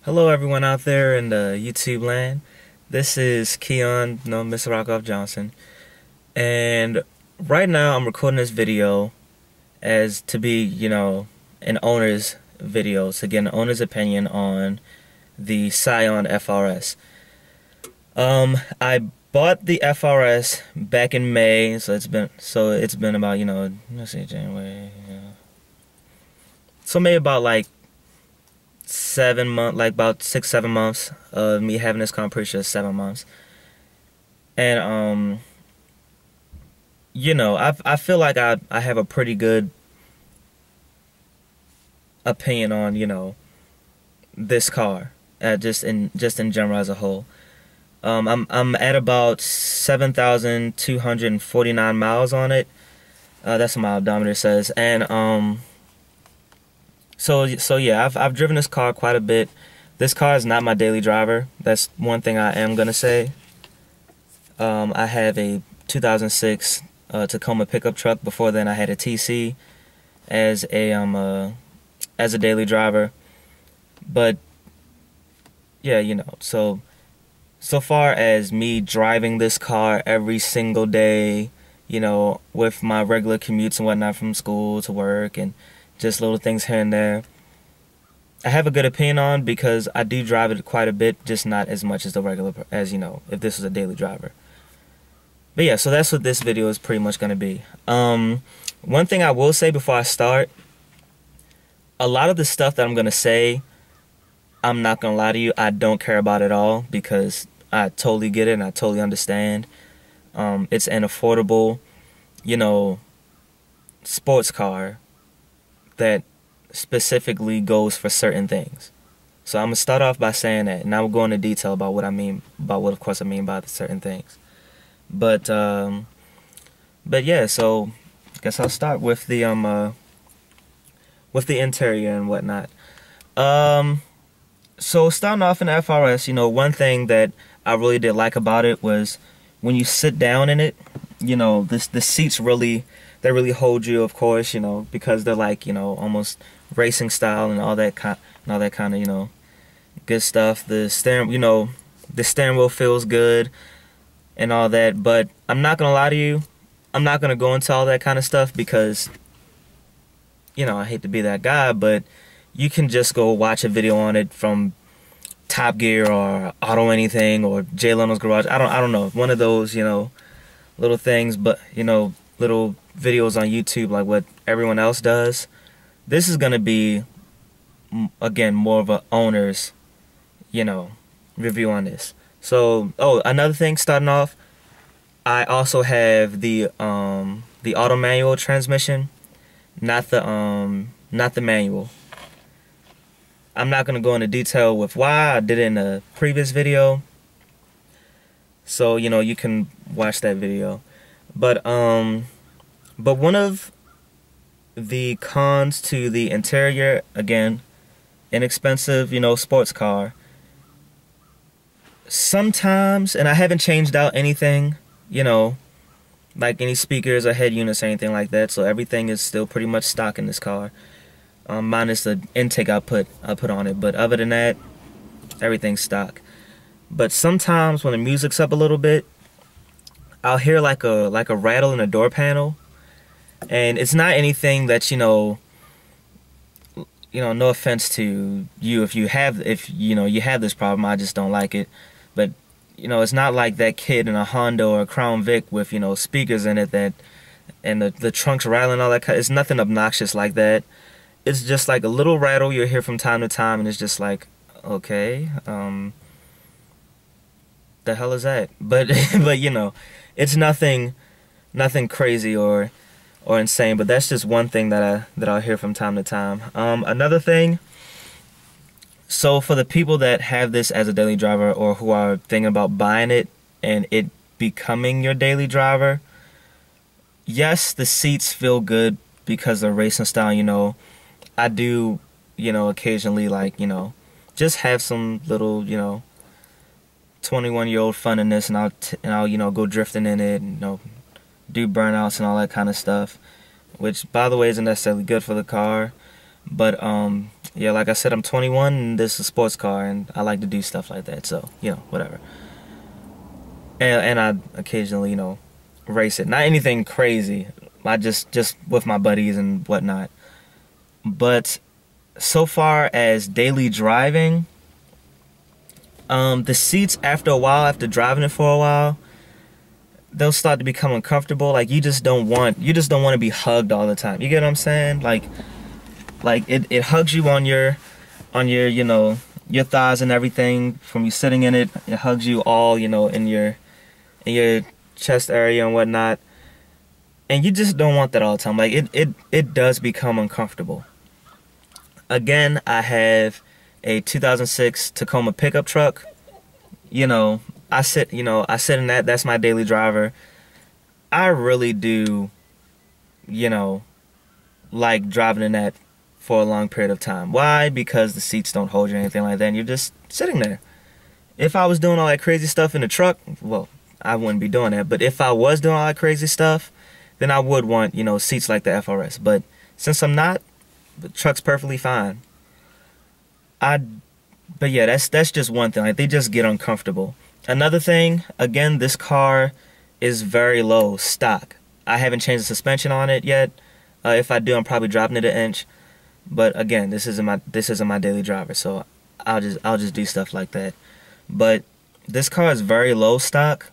Hello everyone out there in the YouTube land. This is Scion, no Mr. Rockoff Johnson. And right now I'm recording this video as to be, an owner's video, to get an owner's opinion on the Scion FRS. I bought the FRS back in May, so it's been about, let's see, January, so maybe about like 7 months, like about 6-7 months of me having this car. I'm pretty sure it's 7 months. And I feel like I have a pretty good opinion on this car, just in general as a whole. I'm at about 7,249 miles on it. That's what my odometer says. And So yeah, I've driven this car quite a bit. This car is not my daily driver. That's one thing I am gonna say. I have a 2006 Tacoma pickup truck. Before then, I had a TC as a daily driver. But yeah, so far as me driving this car every single day, with my regular commutes and whatnot from school to work and just little things here and there, I have a good opinion on, because I do drive it quite a bit, just not as much as the regular, as if this was a daily driver. But yeah, so that's what this video is pretty much going to be. One thing I will say before I start, a lot of the stuff that I'm going to say, I'm not going to lie to you, I don't care about at all, because I totally get it and I totally understand. It's an affordable, sports car that specifically goes for certain things. So I'm gonna start off by saying that, and I will go into detail about what I mean, of course I mean by the certain things. But yeah, so I guess I'll start with the interior and whatnot. So starting off in the FRS, one thing that I really did like about it was when you sit down in it, the seats really, they really hold you, of course, because they're like, almost racing style and all that kind of, good stuff. The steering wheel feels good and all that. But I'm not gonna lie to you, I'm not gonna go into all that kind of stuff because, I hate to be that guy, but you can just go watch a video on it from Top Gear or Auto Anything or Jay Leno's Garage. I don't know, one of those, little things, but little videos on YouTube like what everyone else does. This is gonna be, again, more of a owner's, review on this. So, another thing, starting off, I also have the auto manual transmission, not the manual. I'm not gonna go into detail with why. I did it in a previous video, so you can watch that video. But one of the cons to the interior, again, inexpensive, sports car. Sometimes, and I haven't changed out anything, like any speakers or head units or anything like that, so everything is still pretty much stock in this car, minus the intake I put on it. But other than that, everything's stock. But sometimes when the music's up a little bit, I'll hear like a rattle in the door panel, and it's not anything that no offense to you if you have this problem. I just don't like it. But it's not like that kid in a Honda or a Crown Vic with speakers in it and the trunk's rattling, all that. It's nothing obnoxious like that. It's just like a little rattle you'll hear from time to time, and it's just like, okay, the hell is that? But it's nothing crazy or insane. But that's just one thing that I'll hear from time to time. Another thing, so for the people that have this as a daily driver or who are thinking about buying it and it becoming your daily driver, yes, the seats feel good because they're racing style. I do occasionally like just have some little 21-year-old fun in this, and I'll go drifting in it and do burnouts and all that kind of stuff, which by the way isn't necessarily good for the car. But yeah, like I said, I'm 21 and this is a sports car, and I like to do stuff like that. So you know, whatever. And I occasionally, you know, race it. Not anything crazy. I just with my buddies and whatnot. But so far as daily driving, the seats after a while, after driving it for a while, they'll start to become uncomfortable. Like you just don't want to be hugged all the time. You get what I'm saying? Like it hugs you on your you know, your thighs and everything from you sitting in it. It hugs you all, you know, in your chest area and whatnot. And you just don't want that all the time. Like it does become uncomfortable. Again, I have a 2006 Tacoma pickup truck. You know, I sit in that. That's my daily driver. I really do, you know, like driving in that for a long period of time. Why? Because the seats don't hold you or anything like that, and you're just sitting there. If I was doing all that crazy stuff in the truck, well, I wouldn't be doing that. But if I was doing all that crazy stuff, then I would want, you know, seats like the FRS. But since I'm not, the truck's perfectly fine. But yeah, that's just one thing. Like, they just get uncomfortable. Another thing, again, this car is very low stock. I haven't changed the suspension on it yet. If I do, I'm probably dropping it an inch. But again, this isn't my daily driver, so I'll just do stuff like that. But this car is very low stock.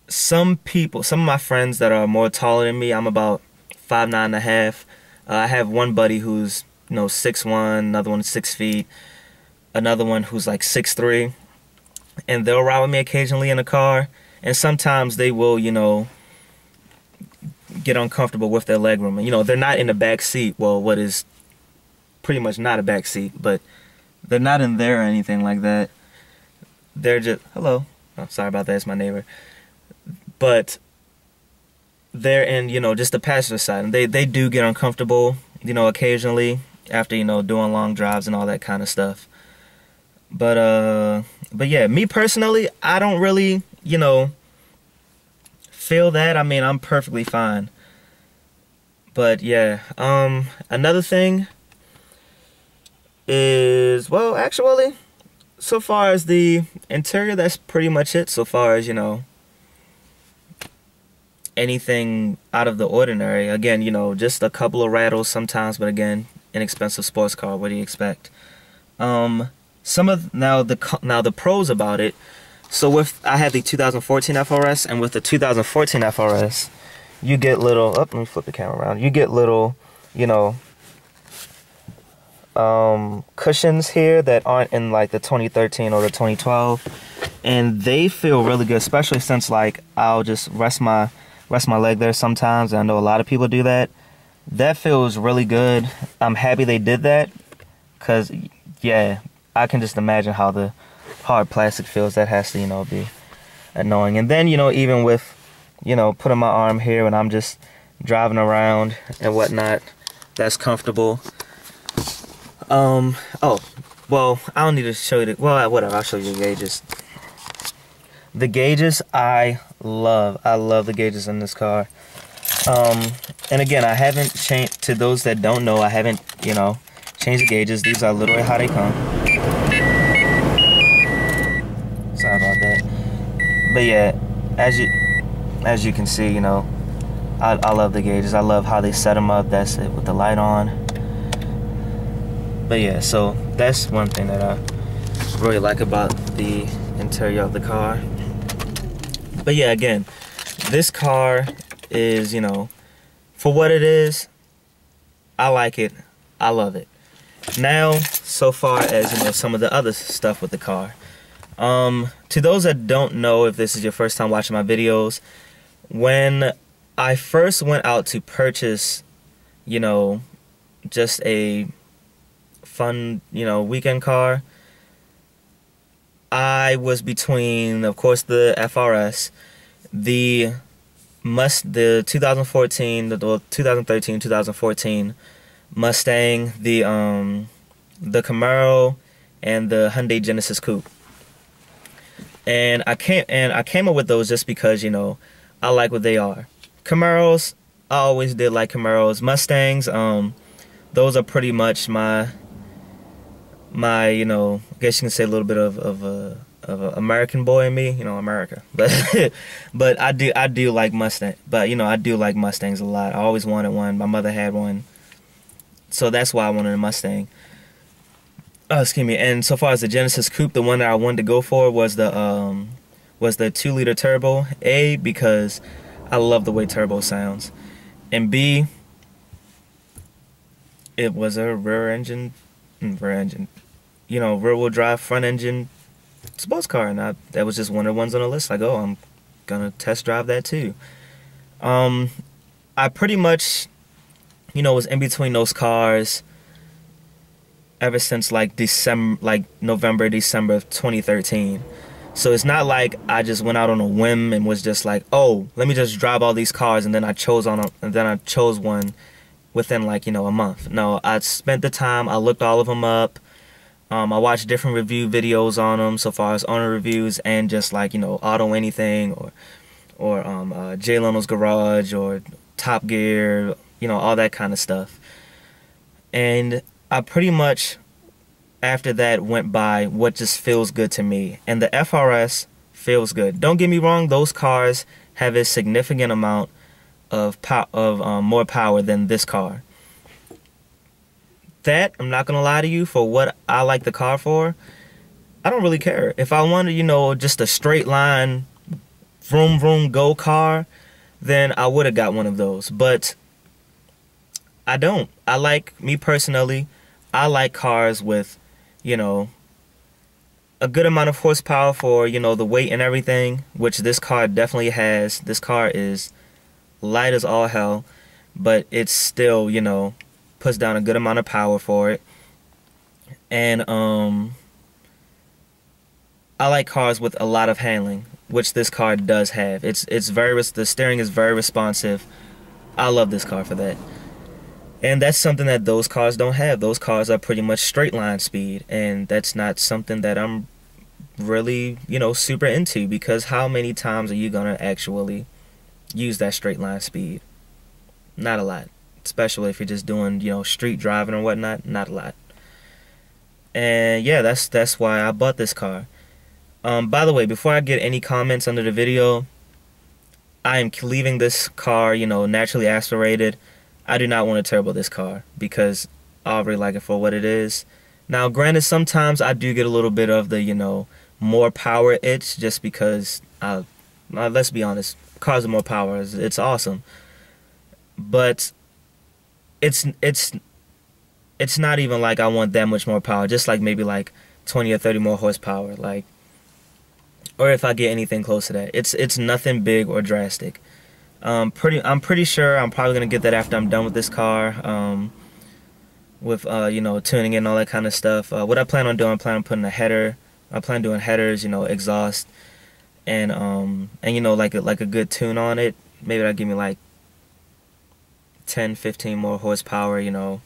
Some of my friends that are more taller than me, I'm about 5'9.5". I have one buddy who's, you know, 6'1", another one 6 feet, another one who's like 6'3", and they'll ride with me occasionally in the car. And sometimes they will, you know, get uncomfortable with their legroom. And, you know, they're not in the back seat. Well, what is pretty much not a back seat, but they're not in there or anything like that. They're just, hello. Oh, sorry about that. It's my neighbor. But they're in, you know, just the passenger side. And they do get uncomfortable, you know, occasionally after, you know, doing long drives and all that kind of stuff. But yeah, me personally, I don't really, you know, feel that. I mean, I'm perfectly fine. But yeah, another thing is, well, actually, so far as the interior, that's pretty much it. So far as, you know, anything out of the ordinary. Again, you know, just a couple of rattles sometimes, but again, inexpensive sports car. What do you expect? Now the pros about it. So I have the 2014 FRS, and with the 2014 FRS, you get little. Oh, let me flip the camera around. You get little, you know, cushions here that aren't in like the 2013 or the 2012, and they feel really good, especially since like I'll just rest my leg there sometimes. And I know a lot of people do that. That feels really good. I'm happy they did that, because yeah, I can just imagine how the hard plastic feels. That has to, you know, be annoying. And then, you know, even with, you know, putting my arm here when I'm just driving around and whatnot, that's comfortable. Oh, well, I don't need to show you the, well, whatever, I'll show you the gauges. The gauges, I love the gauges in this car. And again, I haven't changed, to those that don't know, I haven't, you know, changed the gauges. These are literally how they come. Sorry about that. But yeah, as you can see, you know, I love the gauges. I love how they set them up. That's it, with the light on. But yeah, so that's one thing that I really like about the interior of the car. But yeah, again, this car is, you know, for what it is, I like it. I love it. Now, so far as, you know, some of the other stuff with the car. To those that don't know, if this is your first time watching my videos, when I first went out to purchase, you know, just a fun, you know, weekend car, I was between, of course, the FRS, the 2014, the 2013, 2014 Mustang, the Camaro, and the Hyundai Genesis Coupe. And I came up with those just because, you know, I like what they are. Camaros, I always did like Camaros. Mustangs, those are pretty much my you know, I guess you can say a little bit of a American boy in me, you know, America. But but I do like Mustang. But you know, I do like Mustangs a lot. I always wanted one. My mother had one, so that's why I wanted a Mustang. Oh, excuse me. And so far as the Genesis Coupe, the one that I wanted to go for was the 2-liter turbo. A, because I love the way turbo sounds, and B, it was a rear engine, you know, rear wheel drive, front engine sports car, and that was just one of the ones on the list. Like, oh, I'm gonna test drive that too. I pretty much, you know, was in between those cars ever since like November, December of 2013. So it's not like I just went out on a whim and was just like, oh, let me just drive all these cars, and then I chose one within, like, you know, a month. No, I spent the time. I looked all of them up. I watched different review videos on them, so far as owner reviews and just like, you know, Auto Anything or Jay Leno's Garage or Top Gear, you know, all that kind of stuff. And I pretty much, after that, went by what just feels good to me. And the FRS feels good. Don't get me wrong, those cars have a significant amount of more power than this car. That, I'm not gonna lie to you, for what I like the car for, I don't really care. If I wanted, you know, just a straight line vroom vroom go car, then I would have got one of those. But I don't. I like, me personally, I like cars with, you know, a good amount of horsepower for, you know, the weight and everything, which this car definitely has. This car is light as all hell, but it's still, you know, puts down a good amount of power for it. And I like cars with a lot of handling, which this car does have. The steering is very responsive. I love this car for that. And that's something that those cars don't have. Those cars are pretty much straight line speed, and that's not something that I'm really, you know, super into, because how many times are you gonna actually use that straight line speed? Not a lot. Especially if you're just doing, you know, street driving or whatnot. Not a lot. And yeah, that's why I bought this car. By the way, before I get any comments under the video, I am leaving this car, you know, naturally aspirated. I do not want to turbo this car because I really like it for what it is. Now, granted, sometimes I do get a little bit of the, you know, more power itch, just because let's be honest, cars with more power, it's awesome. But it's not even like I want that much more power. Just like maybe like 20 or 30 more horsepower, like, or if I get anything close to that. It's nothing big or drastic. I'm pretty sure I'm probably gonna get that after I'm done with this car. With you know, tuning in and all that kind of stuff. What I plan on doing, I plan on putting a header. I plan on doing headers, you know, exhaust, and you know, like a good tune on it. Maybe that'll give me like 10, 15 more horsepower, you know,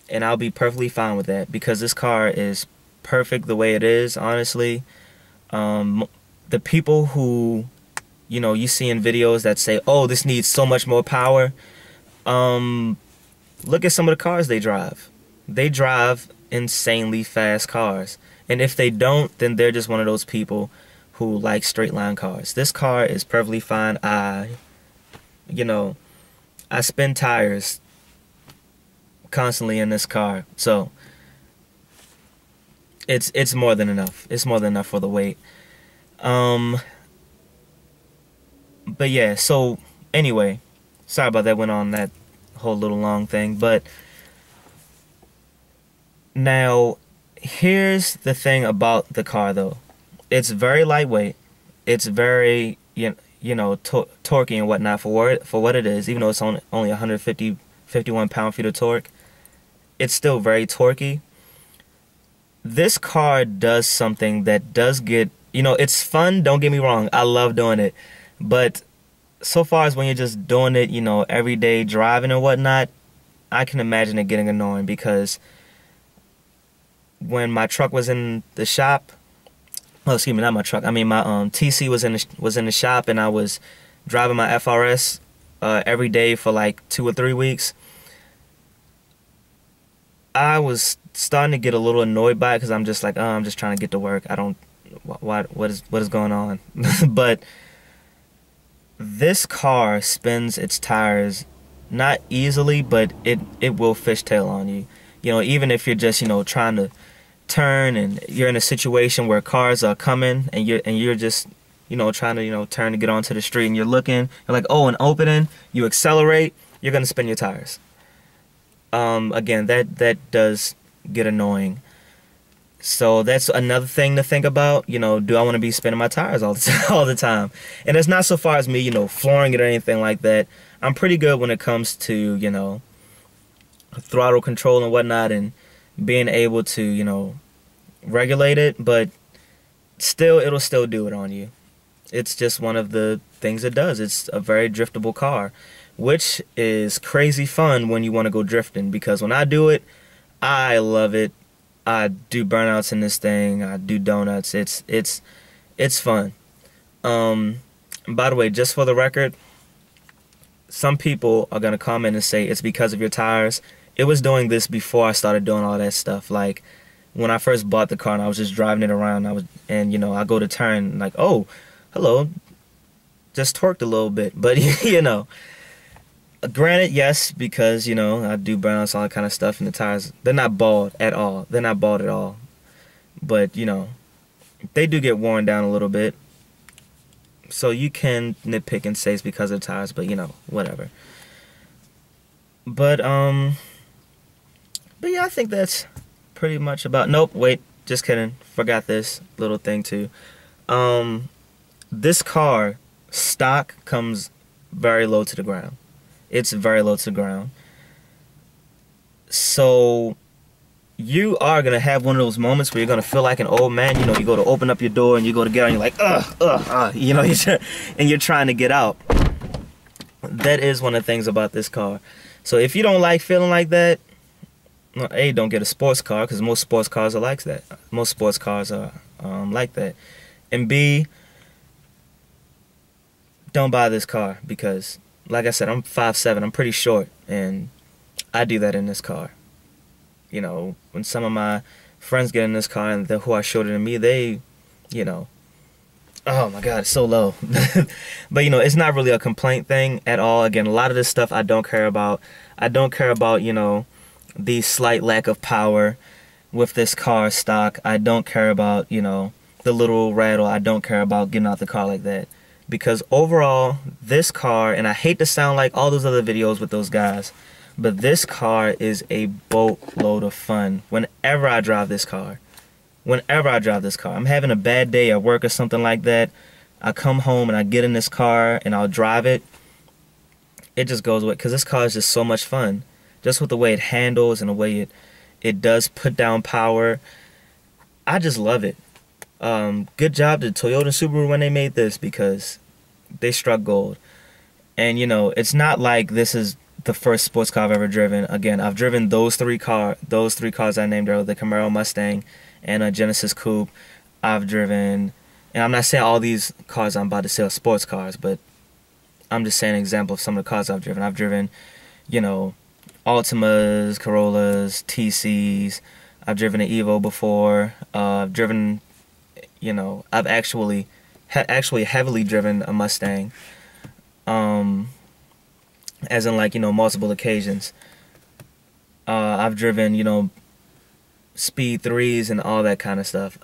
and I'll be perfectly fine with that, because this car is perfect the way it is, honestly. The people who, you know, you see in videos that say, oh, this needs so much more power, look at some of the cars they drive. They drive insanely fast cars, and if they don't, then they're just one of those people who like straight line cars. This car is perfectly fine. You know, I spin tires constantly in this car, so it's more than enough. It's more than enough for the weight. But yeah, so anyway, sorry about that, went on that whole little long thing. But now, here's the thing about the car though. It's very lightweight. It's very, you know, torquey and whatnot for what it is. Even though it's only 51 pound-feet of torque, it's still very torquey. This car does something that does get, you know, it's fun, don't get me wrong, I love doing it, but so far as when you're just doing it, you know, everyday driving and whatnot, I can imagine it getting annoying, because when my truck was in the shop, oh, excuse me, not my truck, I mean my TC was in the shop, and I was driving my FRS every day for like 2 or 3 weeks. I was starting to get a little annoyed by it because I'm just like, oh, I'm just trying to get to work. I don't, what is going on? But this car spins its tires not easily, but it will fishtail on you. You know, even if you're just, you know, trying to turn and you're in a situation where cars are coming and you're just, you know, trying to, you know, turn to get onto the street and you're looking, you're like, oh, an opening, you accelerate, you're gonna spin your tires. Again, that does get annoying. So that's another thing to think about. You know, do I want to be spinning my tires all the time, all the time? And it's not so far as me, you know, flooring it or anything like that. I'm pretty good when it comes to, you know, throttle control and whatnot and being able to, you know, regulate it, but still, it'll still do it on you. It's just one of the things it does. It's a very driftable car, which is crazy fun when you want to go drifting, because when I do it, I love it. I do burnouts in this thing. I do donuts. It's fun. By the way, just for the record, some people are gonna comment and say it's because of your tires. It was doing this before I started doing all that stuff. Like when I first bought the car and I was just driving it around, and you know, I go to turn, like, oh, hello, just torqued a little bit. But you know, granted, yes, because you know I do burnouts, all that kind of stuff, and the tires, they're not bald at all. They're not bald at all. But you know, they do get worn down a little bit. So you can nitpick and say it's because of the tires, but you know, whatever. But yeah, I think that's pretty much about. Nope, wait, just kidding. Forgot this little thing too. This car stock comes very low to the ground. It's very low to the ground. So you are gonna have one of those moments where you're gonna feel like an old man. You know, you go to open up your door and you go to get out and you're like, you know, and you're trying to get out. That is one of the things about this car. So if you don't like feeling like that, well, A, don't get a sports car, because most sports cars are like that. Most sports cars are like that. And B, don't buy this car, because, like I said, I'm 5'7", I'm pretty short, and I do that in this car. You know, when some of my friends get in this car and they're who are shorter than me, they, you know, oh my God, it's so low. But you know, it's not really a complaint thing at all. Again, a lot of this stuff I don't care about. I don't care about, you know, the slight lack of power with this car stock. I don't care about, you know, the little rattle. I don't care about getting out the car like that. Because overall, this car, and I hate to sound like all those other videos with those guys, but this car is a boatload of fun whenever I drive this car. Whenever I drive this car. I'm having a bad day at work or something like that. I come home and I get in this car and I'll drive it. It just goes away, because this car is just so much fun. Just with the way it handles and the way it does put down power. I just love it. Good job to Toyota and Subaru when they made this, because they struck gold. And you know, it's not like this is the first sports car I've ever driven. Again, I've driven those three cars I named earlier, the Camaro Mustang and a Genesis Coupe. I've driven, and I'm not saying all these cars I'm about to say are sports cars, but I'm just saying an example of some of the cars I've driven. I've driven, you know, Altimas, Corollas, TCs. I've driven an Evo before. I've driven, you know, I've actually heavily driven a Mustang. As in, like, you know, multiple occasions. I've driven, you know, Speed 3s and all that kind of stuff.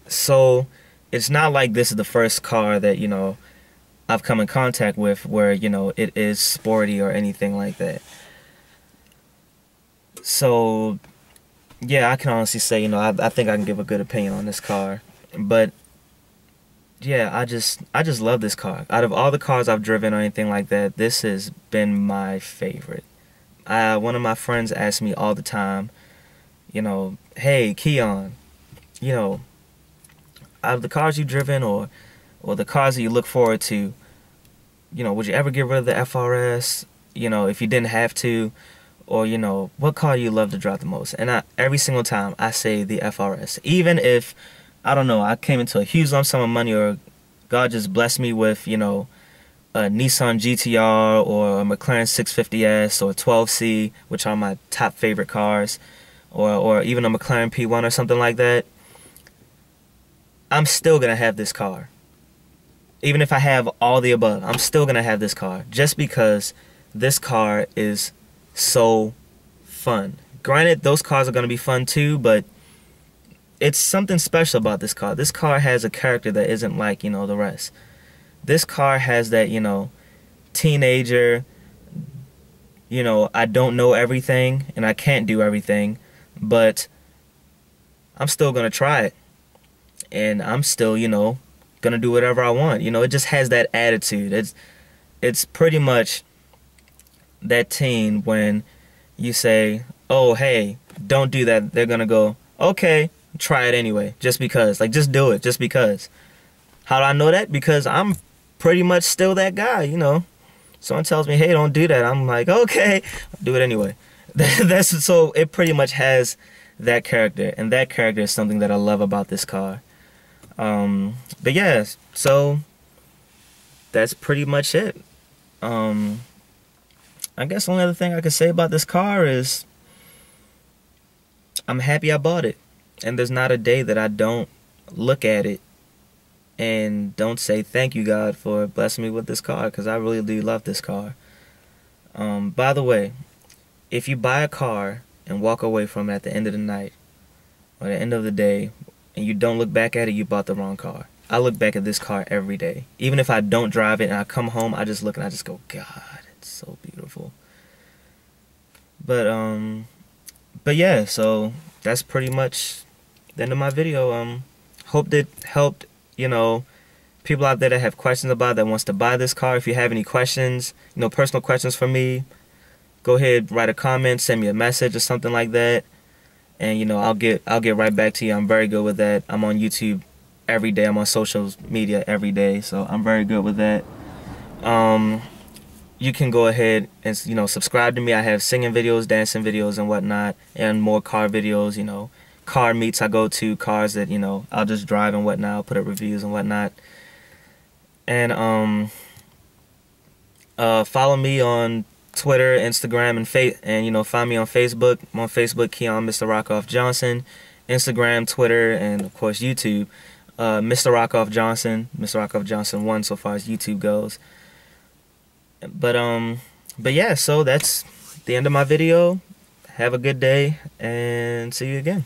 So it's not like this is the first car that, you know, I've come in contact with where, you know, it is sporty or anything like that. So yeah, I can honestly say, you know, I think I can give a good opinion on this car. But yeah, I just love this car. Out of all the cars I've driven or anything like that, this has been my favorite. One of my friends asks me all the time, you know, hey, Keon, you know, out of the cars you've driven or the cars that you look forward to, you know, would you ever get rid of the FRS, you know, if you didn't have to? Or, you know, what car do you love to drive the most? And every single time I say the FRS. Even if, I don't know, I came into a huge lump sum of money, or God just blessed me with, you know, a Nissan GTR or a McLaren 650S or 12C, which are my top favorite cars, or even a McLaren P1 or something like that, I'm still gonna have this car. Even if I have all the above, I'm still gonna have this car just because this car is so fun. Granted, those cars are gonna be fun too, but it's something special about this car. This car has a character that isn't like, you know, the rest. This car has that, you know, teenager, you know, I don't know everything and I can't do everything, but I'm still gonna try it. And I'm still, you know, gonna do whatever I want. You know, it just has that attitude. It's pretty much that teen when you say, oh, hey, don't do that. They're gonna go, okay, try it anyway, just because. Like, just do it, just because. How do I know that? Because I'm pretty much still that guy, you know. Someone tells me, hey, don't do that. I'm like, okay, I'll do it anyway. So it pretty much has that character, and that character is something that I love about this car. But yeah, so that's pretty much it. I guess the only other thing I could say about this car is I'm happy I bought it. And there's not a day that I don't look at it and don't say thank you, God, for blessing me with this car, because I really do love this car. By the way, if you buy a car and walk away from it at the end of the night or the end of the day and you don't look back at it, you bought the wrong car. I look back at this car every day. Even if I don't drive it and I come home, I just look and I just go, God, it's so beautiful. But yeah, so that's pretty much the end of my video. Hope that helped, you know, people out there that have questions about it, that wants to buy this car. If you have any questions, you know, personal questions for me, go ahead, write a comment, send me a message or something like that. And, you know, I'll get right back to you. I'm very good with that. I'm on YouTube every day. I'm on social media every day, so I'm very good with that. You can go ahead and, you know, subscribe to me. I have singing videos, dancing videos, and whatnot, and more car videos, you know, car meets I go to, cars that, you know, I'll just drive and whatnot. I'll put up reviews and whatnot. And follow me on Twitter, Instagram, and you know, find me on Facebook. I'm on Facebook, Keon Mr. Rockoff Johnson. Instagram, Twitter, and of course YouTube, Mr. Rockoff Johnson, Mr. Rockoff Johnson 1 so far as YouTube goes. But yeah, so that's the end of my video. Have a good day and see you again.